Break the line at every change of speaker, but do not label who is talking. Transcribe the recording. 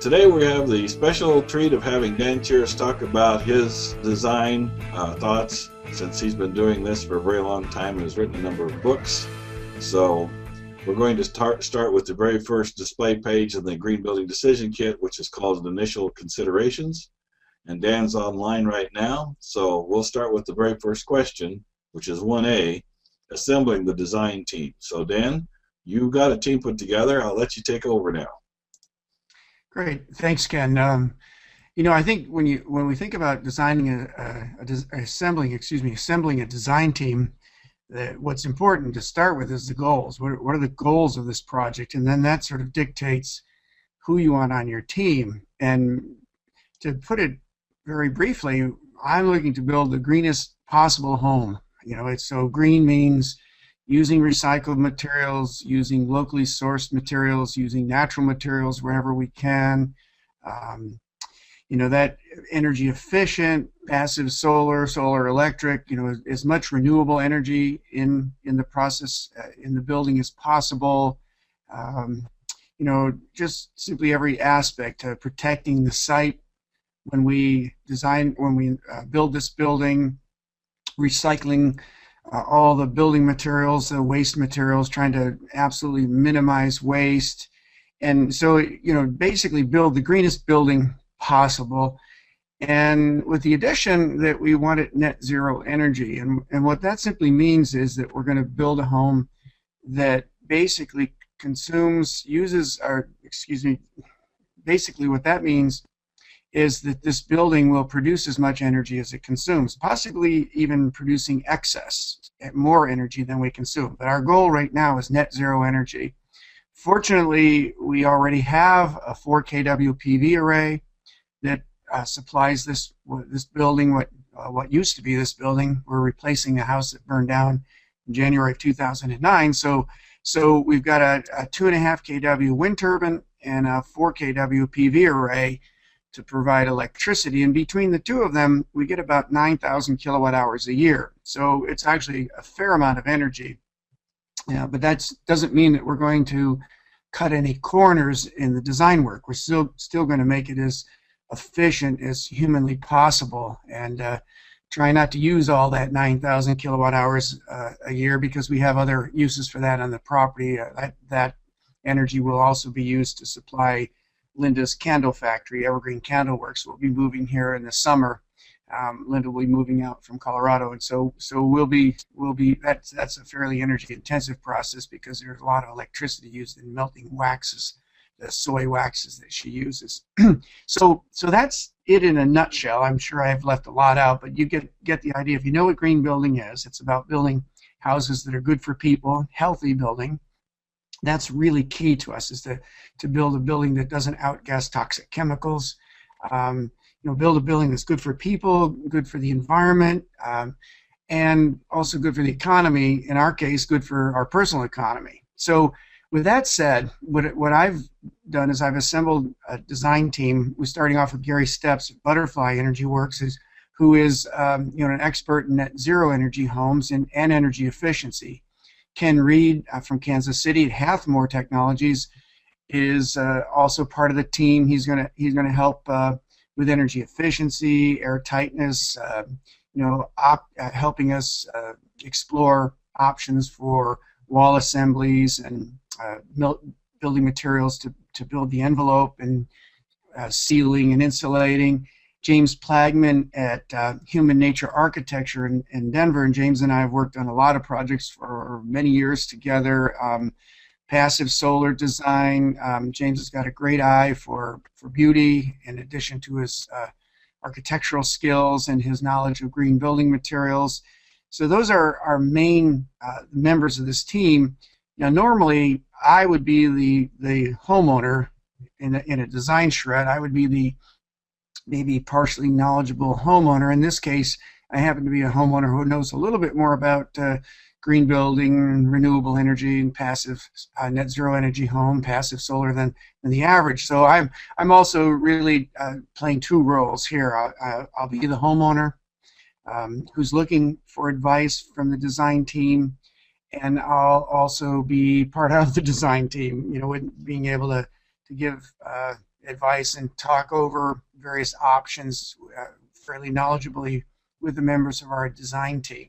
Today we have the special treat of having Dan Chiras talk about his design thoughts, since he's been doing this for a very long time and has written a number of books. So we're going to start with the very first display page in the Green Building Decision Kit, which is called Initial Considerations. And Dan's online right now, so we'll start with the very first question, which is 1A, assembling the design team. So Dan, you got a team put together. I'll let you take over now.
Great, thanks, Ken. You know, I think when we think about designing assembling a design team, what's important to start with is the goals. What are the goals of this project? And then that sort of dictates who you want on your team. And to put it very briefly, I'm looking to build the greenest possible home. You know, so green means using recycled materials, using locally sourced materials, using natural materials wherever we can. You know, that energy efficient, passive solar, solar electric, you know, as much renewable energy in the process, in the building as possible. You know, just simply every aspect, protecting the site when we build this building, recycling all the building materials, the waste materials, trying to absolutely minimize waste. And so, you know, basically build the greenest building possible, and with the addition that we want it net zero energy. And what that simply means is that we're going to build a home that basically basically what that means is that this building will produce as much energy as it consumes, possibly even producing excess, more energy than we consume. But our goal right now is net zero energy. Fortunately, we already have a 4 kW PV array that supplies this building, what used to be this building. We're replacing a house that burned down in January of 2009. So we've got a 2.5 kW wind turbine and a 4 kW PV array to provide electricity, and between the two of them we get about 9,000 kilowatt hours a year. So it's actually a fair amount of energy. Yeah, but that doesn't mean that we're going to cut any corners in the design work. We're still going to make it as efficient as humanly possible, and try not to use all that 9,000 kilowatt hours a year, because we have other uses for that on the property. That energy will also be used to supply Linda's candle factory. Evergreen Candle Works will be moving here in the summer. Linda will be moving out from Colorado, and so that's a fairly energy intensive process, because there's a lot of electricity used in melting waxes, the soy waxes that she uses. So that's it in a nutshell. I'm sure I've left a lot out, but you get the idea. If you know what green building is, it's about building houses that are good for people, healthy building. That's really key to us, is to build a building that doesn't outgas toxic chemicals. You know, build a building that's good for people, good for the environment, and also good for the economy. In our case, good for our personal economy. So with that said, what I've done is I've assembled a design team. We're starting off with Gary Steps at Butterfly Energy Works, who is you know, an expert in net zero energy homes and energy efficiency. Ken Reed from Kansas City at Hathmore Technologies is also part of the team. He's gonna help with energy efficiency, air tightness, you know, helping us explore options for wall assemblies and building materials to build the envelope, and sealing and insulating. James Plagman at Human Nature Architecture in Denver, and James and I have worked on a lot of projects for many years together. Passive solar design. James has got a great eye for beauty, in addition to his architectural skills and his knowledge of green building materials. So those are our main members of this team. Now, normally I would be the homeowner in a design charrette. I would be the maybe partially knowledgeable homeowner. In this case, I happen to be a homeowner who knows a little bit more about green building, renewable energy, and passive net zero energy home, passive solar than the average. So I'm also really playing two roles here. I'll be the homeowner who's looking for advice from the design team, and I'll also be part of the design team, you know, being able to give advice and talk over various options fairly knowledgeably with the members of our design team.